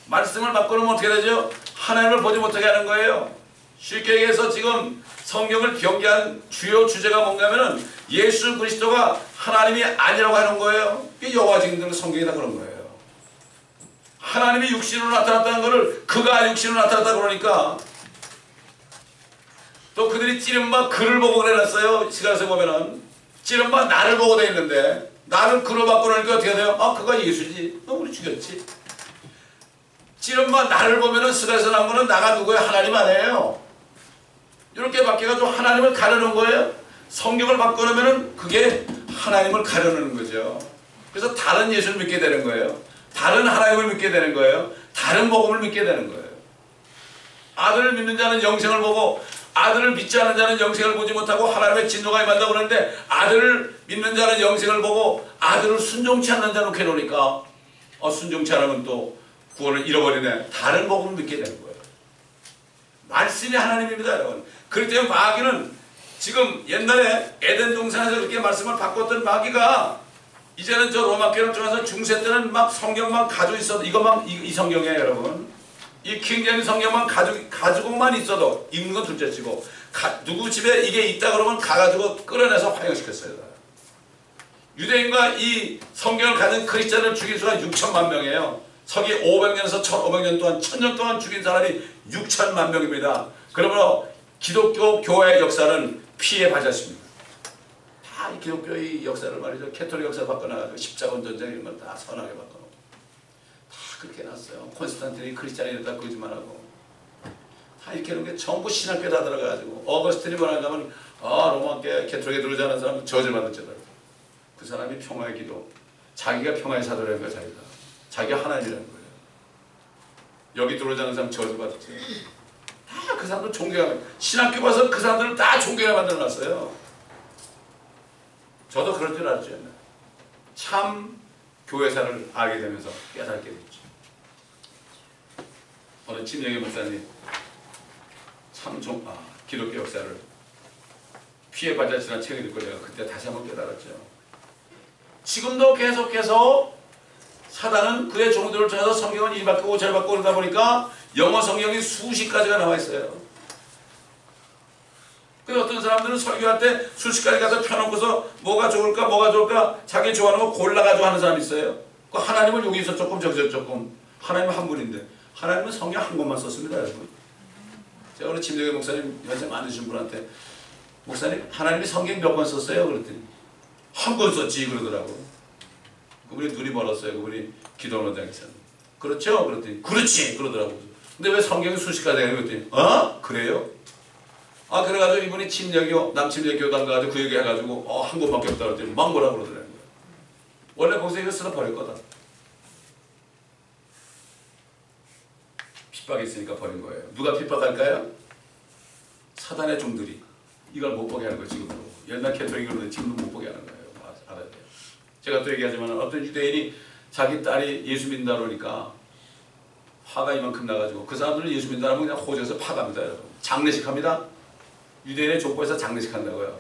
말씀을 바꾸면 어떻게 되죠? 하나님을 보지 못하게 하는 거예요. 쉽게 얘기해서 지금 성경을 변개한 주요 주제가 뭔가면은 예수 그리스도가 하나님이 아니라고 하는 거예요. 이게 여호와 증인들은 성경이 다 그런 거예요. 하나님이 육신으로 나타났다는 것을 그가 육신으로 나타났다 그러니까 또 그들이 찌른바 그를 보고 그래놨어요. 시간에서 보면은 찌른바 나를 보고 돼 있는데 나를 그로 바꾸니까 어떻게 돼요? 아 그가 예수지. 우리 죽였지. 찌른바 나를 보면은 시간에서 나온 거는 나가 누구예요? 하나님 아니에요. 이렇게 바뀌어가지고 하나님을 가려놓은 거예요. 성경을 바꿔놓으면은 그게 하나님을 가려놓는 거죠. 그래서 다른 예수를 믿게 되는 거예요. 다른 하나님을 믿게 되는 거예요. 다른 복음을 믿게 되는 거예요. 아들을 믿는 자는 영생을 보고 아들을 믿지 않는 자는 영생을 보지 못하고 하나님의 진노가 임한다고 그러는데 아들을 믿는 자는 영생을 보고 아들을 순종치 않는 자는 괴로우니까 순종치 않으면 또 구원을 잃어버리네. 다른 복음을 믿게 되는 거예요. 말씀이 하나님입니다, 여러분. 그렇기 때문에 마귀는 지금 옛날에 에덴 동산에서 그렇게 말씀을 바꿨던 마귀가 이제는 저 로마 교회를 통해서 중세 때는 막 성경만 가지고 있어도 이것만 이 성경이에요, 여러분. 이 킹제임스 성경만 가지고만 있어도 읽는 건 둘째치고 누구 집에 이게 있다 그러면 가가지고 끌어내서 활용시켰어요. 유대인과 이 성경을 가진 크리스찬을 죽인 수가 6천만 명이에요. 서기 500년에서 1500년 동안 1000년 동안 죽인 사람이 6천만 명입니다. 그러므로 기독교 교회의 역사는 피해 받았습니다. 다 이 기독교의 역사를 말이죠. 캐톨릭 역사를 바꿔놔가지고 십자군 전쟁 이런 걸 다 선하게 바꿔놓고 다 그렇게 해놨어요. 콘스탄틴이 크리스찬이 됐다 거짓말하고 다 이렇게 해놓은 게 전부 신학교에 다 들어가가지고 어거스틴이 뭐라냐면 로마교회 캐톨릭에 들어오지 않은 사람은 저주받았잖아요. 그 사람이 평화의 기도 자기가 평화의 사도라는 거야. 자기가 하나님이라는 거예요. 여기 들어오지 않은 사람 저주받았죠. 다 그 사람들 존경하는 신학교 가서 그 사람들을 다 존경하게 만들어놨어요. 저도 그럴 줄 알았죠. 참 교회사를 알게 되면서 깨닫게 됐죠. 어느 진영의 목사님 참 기독교 역사를 피해받아 지난 책을 읽고 제가 그때 다시 한번 깨달았죠. 지금도 계속해서 사단은 그의 종들을 통해서 성경을 이 바꾸고 저 바꾸고 그러다 보니까 영어 성경이 수십 가지가 나와 있어요. 그래서 어떤 사람들은 설교할 때 수십 가지 가서 펴놓고서 뭐가 좋을까 자기 좋아하는 거 골라가지고 하는 사람이 있어요. 그 하나님은 여기서 조금 저기서 조금 하나님은 한 분인데 하나님은 성경 한 권만 썼습니다. 여러분. 제가 오늘 침대교 목사님 연세 많으신 분한테 목사님 하나님이 성경 몇 권 썼어요? 그랬더니 한 권 썼지 그러더라고. 그분이 눈이 멀었어요. 그분이 기도원장에서 그렇죠? 그랬더니 그렇지 그러더라고. 근데 왜 성경이 수십 가지가 그랬더니 그래요? 그래가지고 이분이 침례교 남침례교단 가가지고 그 얘기 해가지고 한 권밖에 없다 그랬더니 막 뭐라 그러더라고요. 원래 거기서 이거 쓰다 버릴 거다. 핍박이 있으니까 버린 거예요. 누가 핍박할까요? 사단의 종들이 이걸 못 보게 하는 거예요. 지금도. 옛날 캐톨릭으로는 지금도 못 보게 하는 거예요. 알아야 돼요. 제가 또 얘기하지만 어떤 유대인이 자기 딸이 예수 믿는다 그러니까 화가 이만큼 나가지고 그 사람들은 예수 믿는다면 그냥 호적에서 파갑니다. 여러분. 장례식 합니다. 유대인의 족보에서 장례식 한다고요.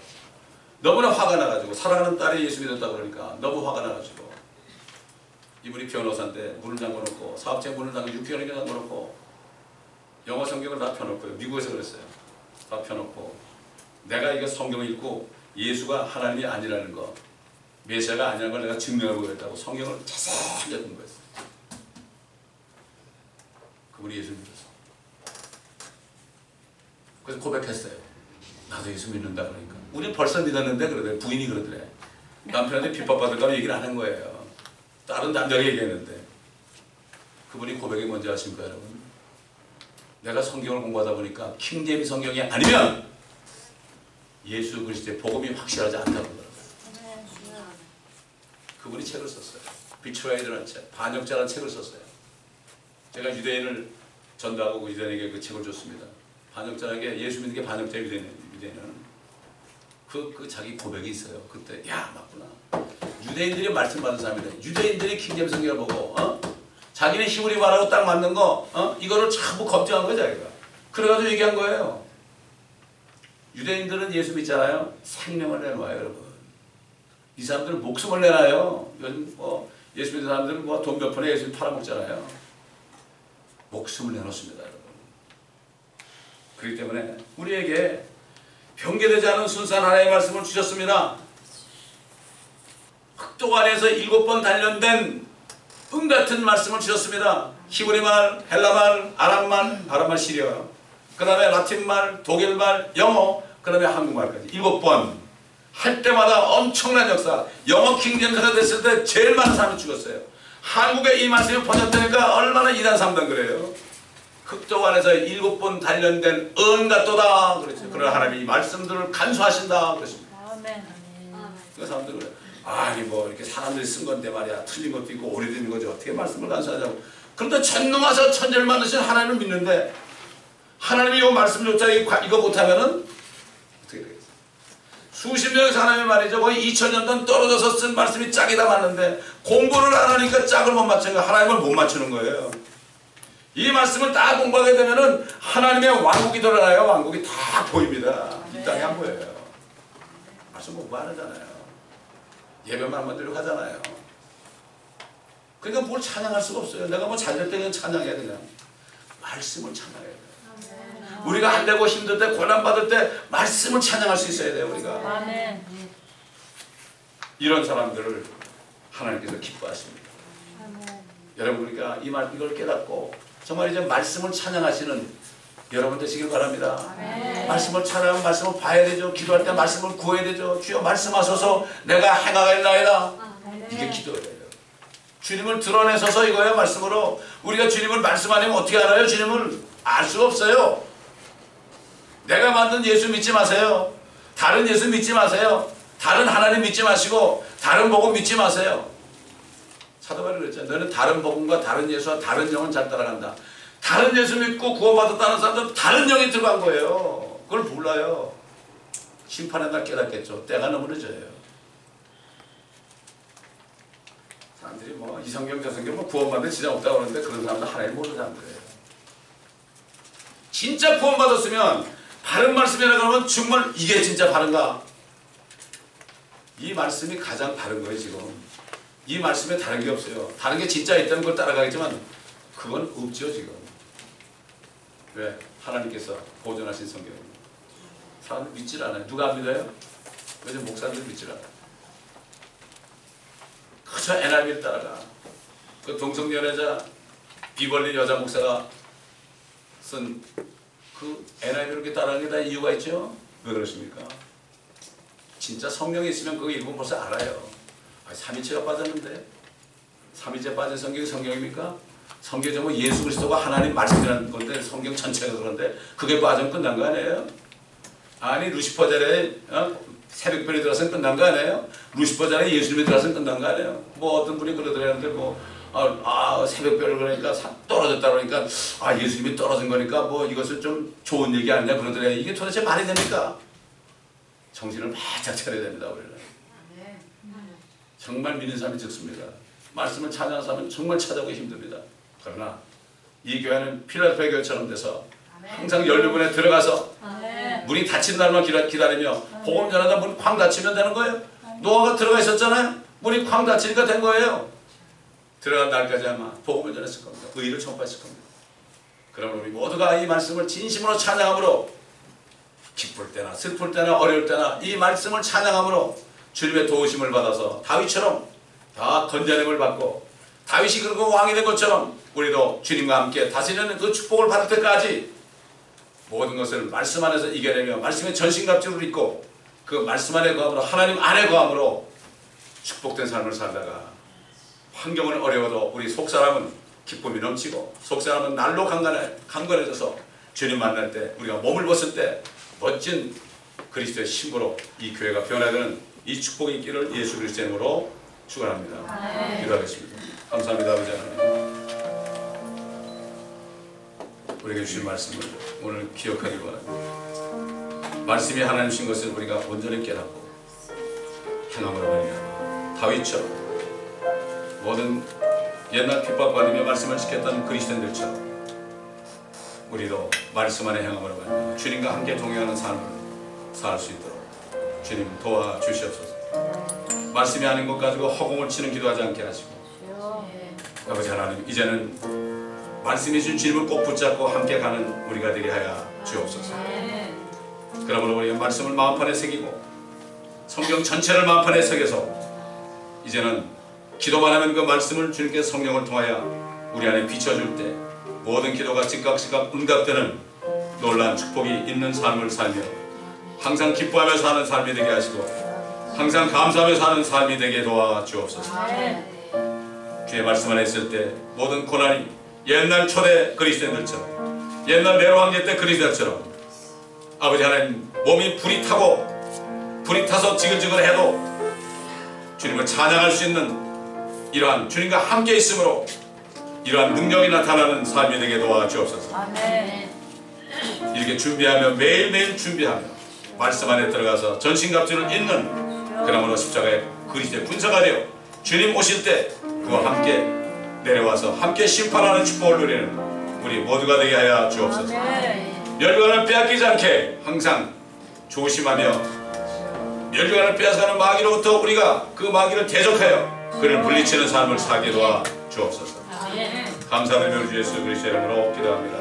너무나 화가 나가지고 사랑하는 딸이 예수 믿었다 그러니까 너무 화가 나가지고 이분이 변호사인데 문을 잠궈놓고 사업체 문을 잠궈 6개월이나 잠궈놓고 영어 성경을 다 펴놓고요. 미국에서 그랬어요. 다 펴놓고 내가 이거 성경을 읽고 예수가 하나님이 아니라는 거 메시아가 아니라는 걸 내가 증명해 보겠다고 성경을 자세히 공부했어요. 그분이 예수 믿었어. 그래서 고백했어요. 나도 예수 믿는다 그러니까. 우리는 벌써 믿었는데 그러더래. 부인이 그러더래. 남편한테 핍박받을까 봐 얘기를 안 한 거예요. 다른 단장이 얘기했는데 그분이 고백이 뭔지 아십니까 여러분? 내가 성경을 공부하다 보니까 킹제임스 성경이 아니면 예수 그리스도의 복음이 확실하지 않다고 그러더라고요. 그분이 책을 썼어요. 비트라이드라는 책, 반역자라는 책을 썼어요. 제가 유대인을 전도하고 그 유대인에게 그 책을 줬습니다. 반역자에게 예수 믿는 게 반역자 유대인은 그 자기 고백이 있어요. 그때 야 맞구나. 유대인들이 말씀 받은 사람이래. 유대인들이 킹제임스 성경을 보고 자기는 히브리 말하고 딱 맞는 거 이거를 전부 검증한 거야 자기가. 그래가지고 얘기한 거예요. 유대인들은 예수 믿잖아요. 생명을 내놓아요 여러분. 이 사람들은 목숨을 내놔요. 요즘 예수 믿는 사람들은 돈 몇 푼에 예수 팔아먹잖아요. 목숨을 내놓습니다 여러분. 그렇기 때문에 우리에게 변개되지 않은 순수한 하나님의 말씀을 주셨습니다. 흑독 안에서 7번 단련된 같은 말씀을 주셨습니다. 히브리말, 헬라말, 아람말, 시리아, 그 다음에 라틴말, 독일말, 영어, 그 다음에 한국말까지 7번 할 때마다 엄청난 역사. 영어 킹제임스가 됐을 때 제일 많은 사람이 죽었어요. 한국에 이 말씀이 번역되니까 얼마나 2단 3단 그래요. 흑독 안에서 7번 단련된 같도다 그랬죠. 그러나 하나님이 이 말씀들을 간수하신다 그랬습니다. 그 사람들 그래요. 아니 뭐 이렇게 사람들이 쓴 건데 말이야. 틀린 것도 있고 오래된 거죠. 어떻게 말씀을 간수하냐고. 그런데 전능하사 천재를 만드신 하나님을 믿는데 하나님이 이 말씀조차 이거 못하면은 어떻게 되겠어요? 수십 년의 하나님이 말이죠. 거의 2000년 전 떨어져서 쓴 말씀이 짝이 다 맞는데 공부를 안 하니까 짝을 못 맞추는 거예요. 하나님을 못 맞추는 거예요. 이 말씀을 다 공부하게 되면은 하나님의 왕국이 드러나요. 왕국이 다 보입니다. 이 땅에 안 보여요. 말씀 공부 안 하잖아요. 예배만 만들려고 하잖아요. 그러니까 뭘 찬양할 수가 없어요. 내가 뭐 잘 될 때 그냥 찬양해야 되냐. 말씀을 찬양해야 돼요. 우리가 안 되고 힘들 때 고난받을 때 말씀을 찬양할 수 있어야 돼요. 우리가. 이런 사람들을 하나님께서 기뻐하십니다. 여러분 우리가 이걸 깨닫고 정말 이제 말씀을 찬양하시는 여러분 되시길 바랍니다. 말씀을 찬양하면 말씀을 봐야 되죠. 기도할 때 말씀을 구해야 되죠. 주여 말씀하소서 내가 행하겠나이다. 이게 기도예요. 주님을 드러내소서 이거예요. 말씀으로. 우리가 주님을 말씀 아니면 어떻게 알아요? 주님을 알 수가 없어요. 내가 만든 예수 믿지 마세요. 다른 예수 믿지 마세요. 다른 하나님 믿지 마시고 다른 복음 믿지 마세요. 사도 바울이 그랬죠. 너는 다른 복음과 다른 예수와 다른 영은 잘 따라간다. 다른 예수 믿고 구원받았다는 사람들은 다른 영이 들어간 거예요. 그걸 몰라요. 심판의 날 깨닫겠죠. 때가 너무 늦어요. 사람들이 뭐 이성경 저성경 뭐 구원받는 지장 없다고 그러는데 그런 사람들 하나님 모르는 사람들이에요. 진짜 구원받았으면 바른 말씀이라 그러면 정말 이게 진짜 바른가? 이 말씀이 가장 바른 거예요 지금. 이 말씀에 다른 게 없어요. 다른 게 진짜 있다면 그걸 따라가겠지만 그건 없죠 지금. 왜? 하나님께서 보존하신 성경입니다. 사람들 믿질 않아요. 누가 안 믿어요? 요즘 목사님들 믿질 않아요. 그저 NIV를 따라가. 그 동성연애자 비벌리 여자 목사가 쓴 그 NIV를 이렇게 따라하는 게 다 이유가 있죠? 왜 그러십니까? 진짜 성령이 있으면 그거 읽으면 벌써 알아요. 삼위체가 빠졌는데 삼위체 빠진 성경이 성경입니까? 성경이 뭐 예수 그리스도가 하나님 말씀이라는 건데 성경 전체가 그런데 그게 빠지면 끝난 거 아니에요? 아니 루시퍼 자리에 새벽별이 들어서는 끝난 거 아니에요? 루시퍼 자리에 예수님이 들어서는 끝난 거 아니에요? 뭐 어떤 분이 그러더라는데 뭐 새벽별을 그러니까 떨어졌다 그러니까 예수님이 떨어진 거니까 뭐 이것은 좀 좋은 얘기 아니냐 그러더래요. 이게 도대체 말이 됩니까? 정신을 바짝 차려야 됩니다. 우리는. 정말 믿는 사람이 적습니다. 말씀을 찾아하는 사람은 정말 찾아오기 힘듭니다. 그러나 이 교회는 필라델피아 교회처럼 돼서 항상 연료문에 들어가서 문이 닫힌 날만 기다리며 복음 전하다 문이 쾅 닫히면 되는 거예요. 노아가 들어가 있었잖아요. 문이 쾅 닫히니까 된 거예요. 들어간 날까지 아마 복음을 전했을 겁니다. 의를 전파했을 겁니다. 그러면 우리 모두가 이 말씀을 진심으로 찬양함으로 기쁠 때나 슬플 때나 어려울 때나 이 말씀을 찬양함으로 주님의 도우심을 받아서 다윗처럼 다 건져냄을 받고 다윗이 그리고 왕이 된 것처럼 우리도 주님과 함께 다스리는 그 축복을 받을 때까지 모든 것을 말씀 안에서 이겨내며 말씀의 전신갑주를 입고 그 말씀 안에 거함으로 하나님 안에 거함으로 축복된 삶을 살다가 환경은 어려워도 우리 속사람은 기쁨이 넘치고 속사람은 날로 강건해져서 주님 만날 때 우리가 몸을 벗을 때 멋진 그리스도의 신부로 이 교회가 변화되는 이 축복이 있기를 예수 그리스도의 이름으로 축원합니다. 기도하겠습니다. 감사합니다. 아버지 하나님, 우리에게 주신 말씀을 오늘 기억하기 바랍니다. 말씀이 하나님이신 것을 우리가 온전히 깨닫고 행함으로 말미암아 다윗처럼 모든 옛날 핍박받으며 말씀을 지켰던 그리스도인들처럼 우리도 말씀 안에 행함으로 말미암아 주님과 함께 동행하는 삶을 살 수 있도록 주님 도와주시옵소서. 말씀이 아닌 것 가지고 허공을 치는 기도하지 않게 하시고 아버지 하나님, 이제는 말씀이 주신 주님을 꼭 붙잡고 함께 가는 우리가 되게 하여 주옵소서. 그러므로 우리가 말씀을 마음판에 새기고 성경 전체를 마음판에 새겨서 이제는 기도만 하면 그 말씀을 주님께서 성령을 통하여 우리 안에 비춰줄 때 모든 기도가 즉각 응답되는 놀라운 축복이 있는 삶을 살며 항상 기뻐하며 사는 삶이 되게 하시고 항상 감사하며 사는 삶이 되게 도와주옵소서. 주의 말씀 안에 있을 때 모든 고난이 옛날 초대 그리스도인들처럼 옛날 네로 황제 때 그리스도인들처럼 아버지 하나님 몸이 불이 타서 지글지글해도 주님을 찬양할 수 있는 이러한 주님과 함께 있으므로 이러한 능력이 나타나는 삶이 되게 도와주옵소서. 이렇게 준비하며 매일매일 준비하며 말씀 안에 들어가서 전신갑주를 입는 그러므로 십자가의 그리스도의 군사가 되어 주님 오실 때 그와 함께 내려와서 함께 심판하는 축복을 누리는 우리 모두가 되게 하여 주옵소서. 멸관을 빼앗기지 않게 항상 조심하며 멸관을 빼앗아가는 마귀로부터 우리가 그 마귀를 대적하여 그를 물리치는 삶을 살게 도와 주옵소서. 감사드리며 주 예수 그리스도의 이름으로 기도합니다.